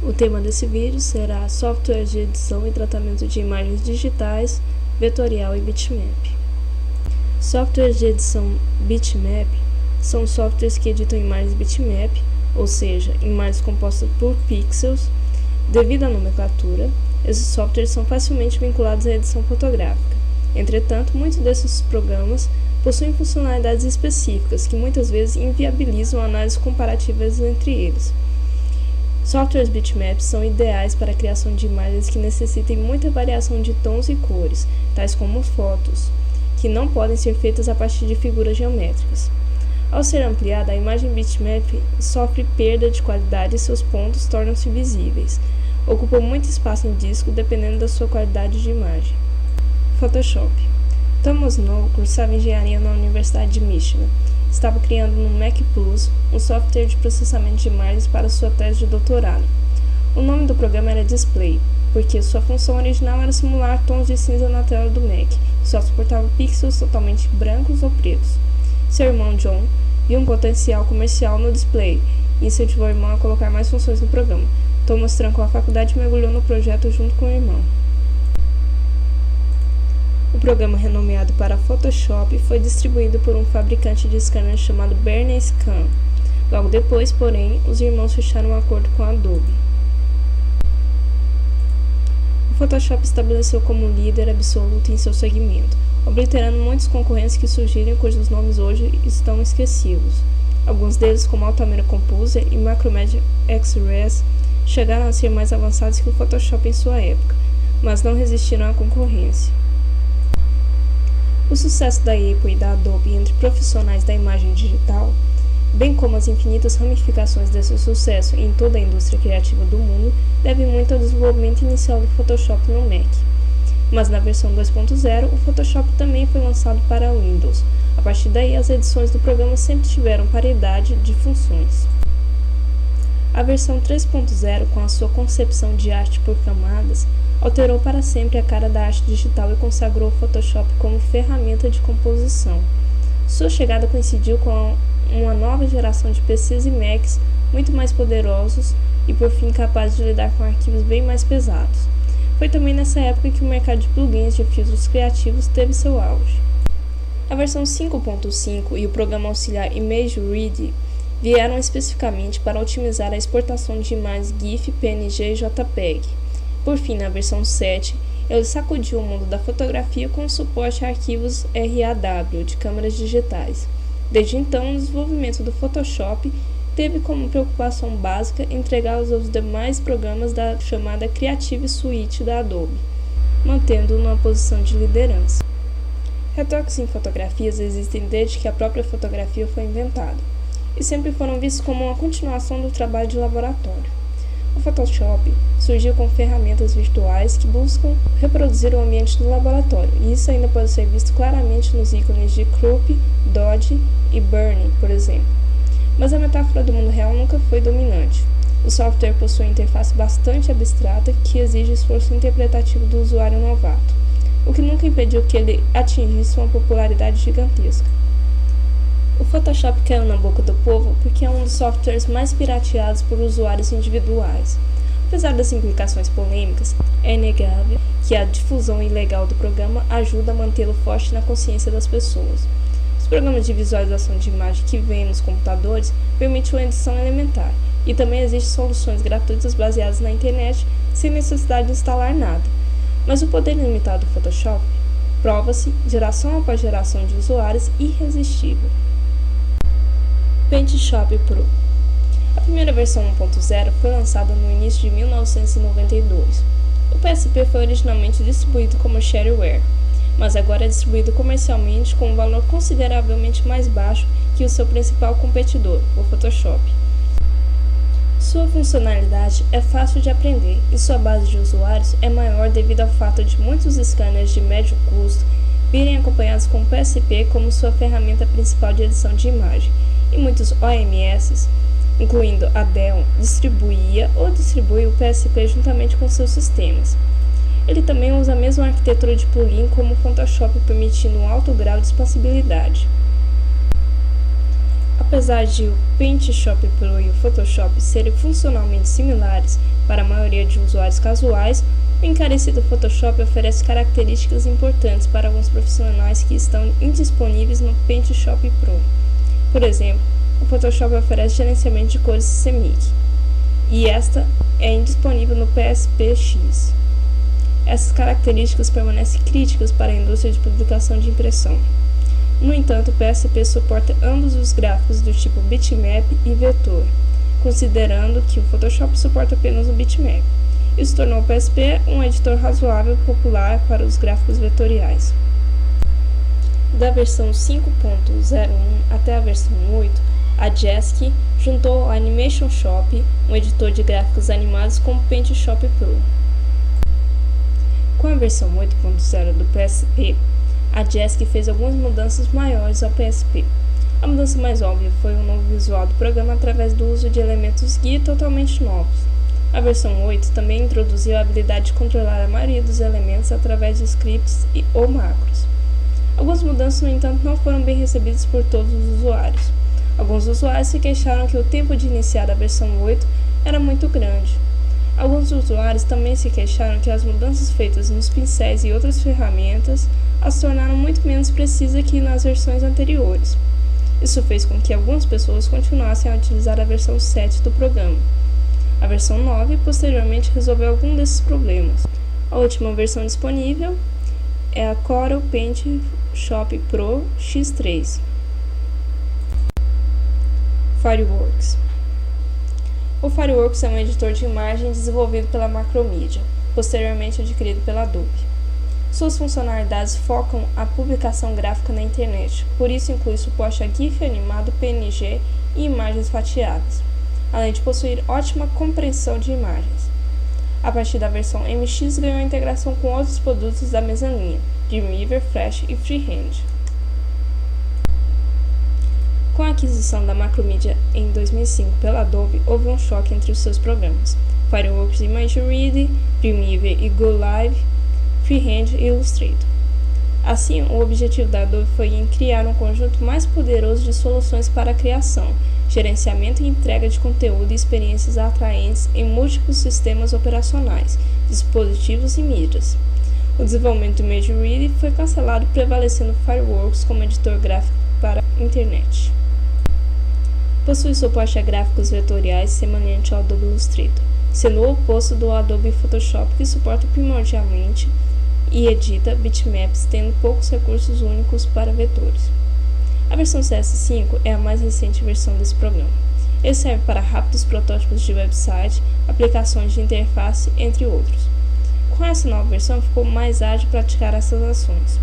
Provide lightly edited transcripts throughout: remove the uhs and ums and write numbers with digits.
O tema desse vídeo será softwares de edição e tratamento de imagens digitais, vetorial e bitmap. Softwares de edição bitmap são softwares que editam imagens bitmap, ou seja, imagens compostas por pixels. Devido à nomenclatura, esses softwares são facilmente vinculados à edição fotográfica. Entretanto, muitos desses programas possuem funcionalidades específicas que muitas vezes inviabilizam análises comparativas entre eles. Softwares bitmaps são ideais para a criação de imagens que necessitem muita variação de tons e cores, tais como fotos, que não podem ser feitas a partir de figuras geométricas. Ao ser ampliada, a imagem bitmap sofre perda de qualidade e seus pontos tornam-se visíveis. Ocupa muito espaço em disco dependendo da sua qualidade de imagem. Photoshop. Thomas Knoll cursava engenharia na Universidade de Michigan. Estava criando no Mac Plus um software de processamento de imagens para sua tese de doutorado. O nome do programa era Display, porque sua função original era simular tons de cinza na tela do Mac, que só suportava pixels totalmente brancos ou pretos. Seu irmão John viu um potencial comercial no Display e incentivou o irmão a colocar mais funções no programa. Thomas trancou a faculdade e mergulhou no projeto junto com o irmão. O programa, renomeado para Photoshop, foi distribuído por um fabricante de scanner chamado Bernay Scan. Logo depois, porém, os irmãos fecharam um acordo com a Adobe. O Photoshop estabeleceu como líder absoluto em seu segmento, obliterando muitos concorrentes que surgiram e cujos nomes hoje estão esquecidos. Alguns deles, como Altamira Composer e Macromedia XRS, chegaram a ser mais avançados que o Photoshop em sua época, mas não resistiram à concorrência. O sucesso da Apple e da Adobe entre profissionais da imagem digital, bem como as infinitas ramificações desse sucesso em toda a indústria criativa do mundo, deve muito ao desenvolvimento inicial do Photoshop no Mac. Mas na versão 2.0, o Photoshop também foi lançado para Windows. A partir daí, as edições do programa sempre tiveram paridade de funções. A versão 3.0, com a sua concepção de arte por camadas, alterou para sempre a cara da arte digital e consagrou o Photoshop como ferramenta de composição. Sua chegada coincidiu com uma nova geração de PCs e Macs muito mais poderosos e, por fim, capazes de lidar com arquivos bem mais pesados. Foi também nessa época que o mercado de plugins de filtros criativos teve seu auge. A versão 5.5 e o programa auxiliar ImageReady vieram especificamente para otimizar a exportação de imagens GIF, PNG e JPEG. Por fim, na versão 7, ele sacudiu o mundo da fotografia com o suporte a arquivos RAW de câmeras digitais. Desde então, o desenvolvimento do Photoshop teve como preocupação básica entregá-los aos demais programas da chamada Creative Suite da Adobe, mantendo-o numa posição de liderança. Retoques em fotografias existem desde que a própria fotografia foi inventada, e sempre foram vistos como uma continuação do trabalho de laboratório. O Photoshop surgiu com ferramentas virtuais que buscam reproduzir o ambiente do laboratório, e isso ainda pode ser visto claramente nos ícones de Crop, Dodge e Burn, por exemplo. Mas a metáfora do mundo real nunca foi dominante. O software possui uma interface bastante abstrata que exige esforço interpretativo do usuário novato, o que nunca impediu que ele atingisse uma popularidade gigantesca. O Photoshop caiu na boca do povo porque é um dos softwares mais pirateados por usuários individuais. Apesar das implicações polêmicas, é inegável que a difusão ilegal do programa ajuda a mantê-lo forte na consciência das pessoas. Os programas de visualização de imagem que vêm nos computadores permitem uma edição elementar, e também existem soluções gratuitas baseadas na internet sem necessidade de instalar nada. Mas o poder ilimitado do Photoshop prova-se, geração após geração de usuários, irresistível. PaintShop Pro. A primeira versão 1.0 foi lançada no início de 1992. O PSP foi originalmente distribuído como shareware, mas agora é distribuído comercialmente com um valor consideravelmente mais baixo que o seu principal competidor, o Photoshop. Sua funcionalidade é fácil de aprender e sua base de usuários é maior devido ao fato de muitos scanners de médio custo virem acompanhados com o PSP como sua ferramenta principal de edição de imagem, e muitos OMS, incluindo a Dell, distribuía ou distribui o PSP juntamente com seus sistemas. Ele também usa a mesma arquitetura de plugin como o Photoshop, permitindo um alto grau de expansibilidade. Apesar de o PaintShop Pro e o Photoshop serem funcionalmente similares para a maioria de usuários casuais, o encarecido Photoshop oferece características importantes para alguns profissionais que estão indisponíveis no PaintShop Pro. Por exemplo, o Photoshop oferece gerenciamento de cores CMYK, e esta é indisponível no PSP-X. Essas características permanecem críticas para a indústria de publicação de impressão. No entanto, o PSP suporta ambos os gráficos do tipo bitmap e vetor, considerando que o Photoshop suporta apenas o bitmap. Isso tornou o PSP um editor razoável e popular para os gráficos vetoriais. Da versão 5.01 até a versão 8, a JASK juntou o Animation Shop, um editor de gráficos animados, com o PaintShop Pro. Com a versão 8.0 do PSP, a JASK fez algumas mudanças maiores ao PSP. A mudança mais óbvia foi o novo visual do programa através do uso de elementos GUI totalmente novos. A versão 8 também introduziu a habilidade de controlar a maioria dos elementos através de scripts ou macros. Algumas mudanças, no entanto, não foram bem recebidas por todos os usuários. Alguns usuários se queixaram que o tempo de iniciar a versão 8 era muito grande. Alguns usuários também se queixaram que as mudanças feitas nos pincéis e outras ferramentas as tornaram muito menos precisas que nas versões anteriores. Isso fez com que algumas pessoas continuassem a utilizar a versão 7 do programa. A versão 9 posteriormente resolveu algum desses problemas. A última versão disponível é a Corel PaintShop Pro X3. Fireworks. O Fireworks é um editor de imagem desenvolvido pela Macromedia, posteriormente adquirido pela Adobe. Suas funcionalidades focam a publicação gráfica na internet, por isso inclui suporte a GIF animado, PNG e imagens fatiadas, além de possuir ótima compreensão de imagens. A partir da versão MX ganhou integração com outros produtos da mesma linha, Dreamweaver, Flash e Freehand. Com a aquisição da Macromedia em 2005 pela Adobe, houve um choque entre os seus programas, Fireworks ImageReady, Dreamweaver e GoLive, Freehand e Illustrator. Assim, o objetivo da Adobe foi em criar um conjunto mais poderoso de soluções para a criação, gerenciamento e entrega de conteúdo e experiências atraentes em múltiplos sistemas operacionais, dispositivos e mídias. O desenvolvimento do ImageReady foi cancelado, prevalecendo Fireworks como editor gráfico para a internet. Possui suporte a gráficos vetoriais semelhante ao Adobe Illustrator, sendo o oposto do Adobe Photoshop, que suporta primordialmente e edita bitmaps, tendo poucos recursos únicos para vetores. A versão CS5 é a mais recente versão desse programa. Ele serve para rápidos protótipos de website, aplicações de interface, entre outros. Com essa nova versão, ficou mais ágil praticar essas ações.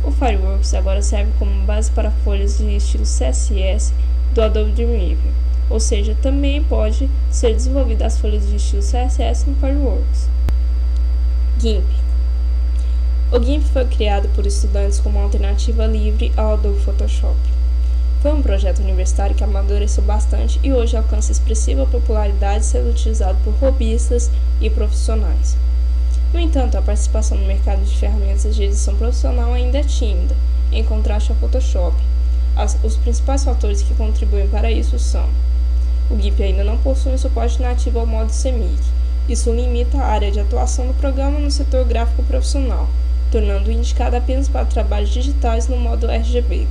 O Fireworks agora serve como base para folhas de estilo CSS do Adobe Dreamweaver, ou seja, também pode ser desenvolvida as folhas de estilo CSS no Fireworks. GIMP. O GIMP foi criado por estudantes como alternativa livre ao Adobe Photoshop. Foi um projeto universitário que amadureceu bastante e hoje alcança expressiva popularidade, sendo utilizado por hobbyistas e profissionais. No entanto, a participação no mercado de ferramentas de edição profissional ainda é tímida, em contraste ao Photoshop. Os principais fatores que contribuem para isso são: o GIMP ainda não possui um suporte nativo ao modo CMYK. Isso limita a área de atuação do programa no setor gráfico profissional, tornando-o indicado apenas para trabalhos digitais no modo RGB.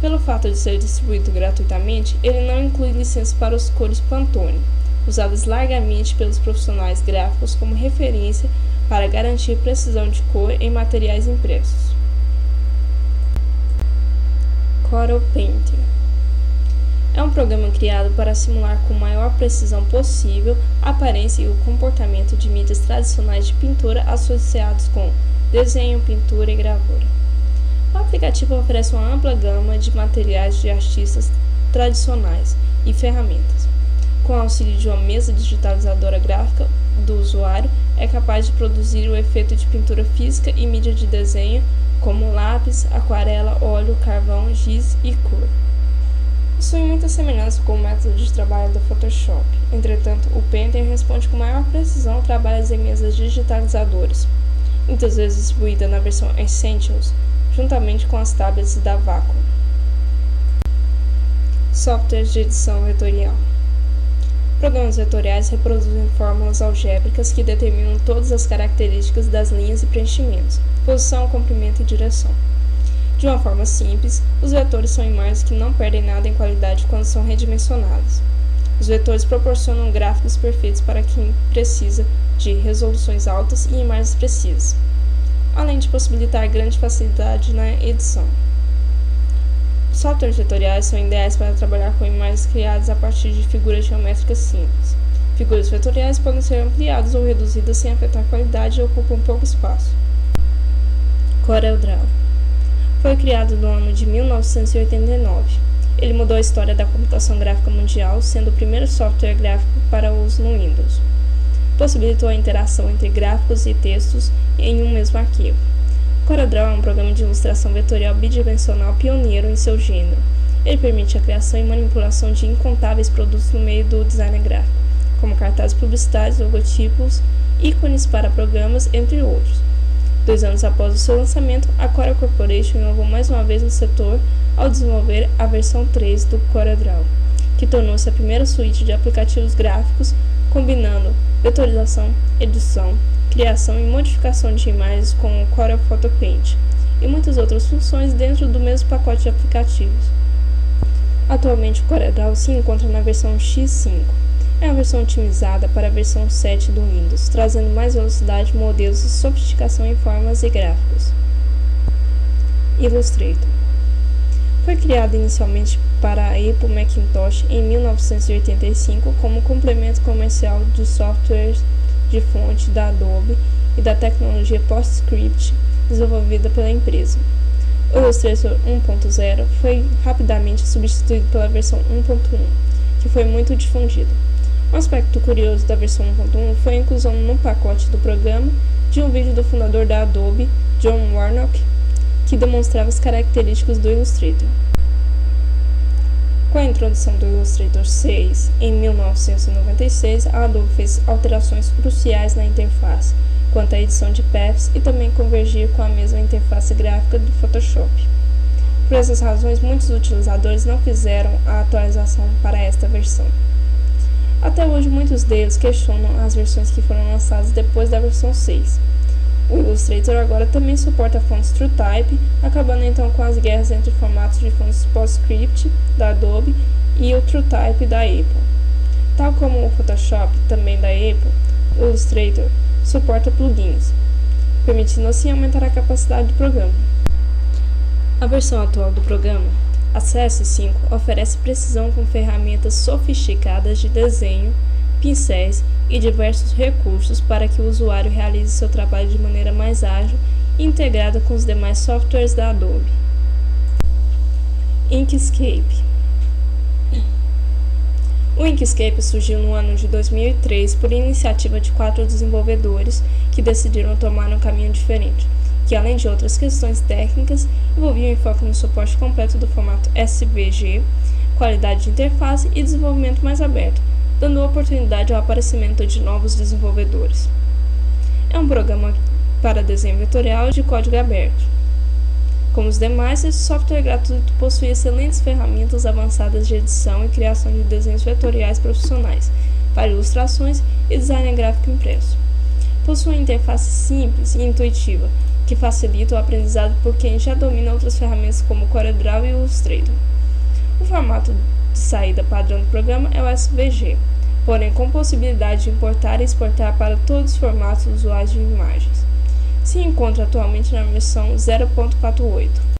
Pelo fato de ser distribuído gratuitamente, ele não inclui licenças para as cores Pantone, usadas largamente pelos profissionais gráficos como referência para garantir precisão de cor em materiais impressos. Corel Painter é um programa criado para simular com maior precisão possível a aparência e o comportamento de mídias tradicionais de pintura associados com desenho, pintura e gravura. O aplicativo oferece uma ampla gama de materiais de artistas tradicionais e ferramentas. Com o auxílio de uma mesa digitalizadora gráfica do usuário, é capaz de produzir o efeito de pintura física e mídia de desenho, como lápis, aquarela, óleo, carvão, giz e cor. Possui muita semelhança com o método de trabalho do Photoshop. Entretanto, o Painter responde com maior precisão a trabalhos em mesas digitalizadoras, muitas vezes distribuída na versão Essentials, juntamente com as tablets da Wacom. Softwares de edição vetorial. Programas vetoriais reproduzem fórmulas algébricas que determinam todas as características das linhas e preenchimentos, posição, comprimento e direção. De uma forma simples, os vetores são imagens que não perdem nada em qualidade quando são redimensionadas. Os vetores proporcionam gráficos perfeitos para quem precisa de resoluções altas e imagens precisas, além de possibilitar grande facilidade na edição. Os softwares vetoriais são ideais para trabalhar com imagens criadas a partir de figuras geométricas simples. Figuras vetoriais podem ser ampliadas ou reduzidas sem afetar a qualidade e ocupam pouco espaço. CorelDRAW foi criado no ano de 1989. Ele mudou a história da computação gráfica mundial, sendo o primeiro software gráfico para uso no Windows. Possibilitou a interação entre gráficos e textos em um mesmo arquivo. CorelDRAW é um programa de ilustração vetorial bidimensional pioneiro em seu gênero. Ele permite a criação e manipulação de incontáveis produtos no meio do design gráfico, como cartazes publicitários, logotipos, ícones para programas, entre outros. 2 anos após o seu lançamento, a Corel Corporation inovou mais uma vez no setor ao desenvolver a versão 3 do CorelDRAW, que tornou-se a primeira suíte de aplicativos gráficos combinando vetorização, edição, criação e modificação de imagens com o Corel Photo Paint e muitas outras funções dentro do mesmo pacote de aplicativos. Atualmente, o CorelDRAW se encontra na versão X5. É uma versão otimizada para a versão 7 do Windows, trazendo mais velocidade, modelos e sofisticação em formas e gráficos. Illustrator foi criado inicialmente para a Apple Macintosh em 1985 como complemento comercial dos softwares de fonte da Adobe e da tecnologia PostScript desenvolvida pela empresa. O Illustrator 1.0 foi rapidamente substituído pela versão 1.1, que foi muito difundida. Um aspecto curioso da versão 1.1 foi a inclusão no pacote do programa de um vídeo do fundador da Adobe, John Warnock, que demonstrava as características do Illustrator. Com a introdução do Illustrator 6 em 1996, a Adobe fez alterações cruciais na interface quanto à edição de paths e também convergia com a mesma interface gráfica do Photoshop. Por essas razões, muitos utilizadores não fizeram a atualização para esta versão. Até hoje, muitos deles questionam as versões que foram lançadas depois da versão 6. O Illustrator agora também suporta fontes TrueType, acabando então com as guerras entre formatos de fontes PostScript da Adobe e o TrueType da Apple. Tal como o Photoshop, também da Apple, o Illustrator suporta plugins, permitindo assim aumentar a capacidade do programa. A versão atual do programa, a CS5, oferece precisão com ferramentas sofisticadas de desenho, pincéis e diversos recursos para que o usuário realize seu trabalho de maneira mais ágil e integrada com os demais softwares da Adobe. Inkscape. O Inkscape surgiu no ano de 2003 por iniciativa de 4 desenvolvedores que decidiram tomar um caminho diferente, que além de outras questões técnicas, envolviam enfoque no suporte completo do formato SVG, qualidade de interface e desenvolvimento mais aberto, dando oportunidade ao aparecimento de novos desenvolvedores. É um programa para desenho vetorial de código aberto. Como os demais, esse software gratuito possui excelentes ferramentas avançadas de edição e criação de desenhos vetoriais profissionais, para ilustrações e design gráfico impresso. Possui uma interface simples e intuitiva, que facilita o aprendizado por quem já domina outras ferramentas como o CorelDRAW e o Illustrator. O formato de saída padrão do programa é o SVG, porém com possibilidade de importar e exportar para todos os formatos usuais de imagens. Se encontra atualmente na versão 0.48.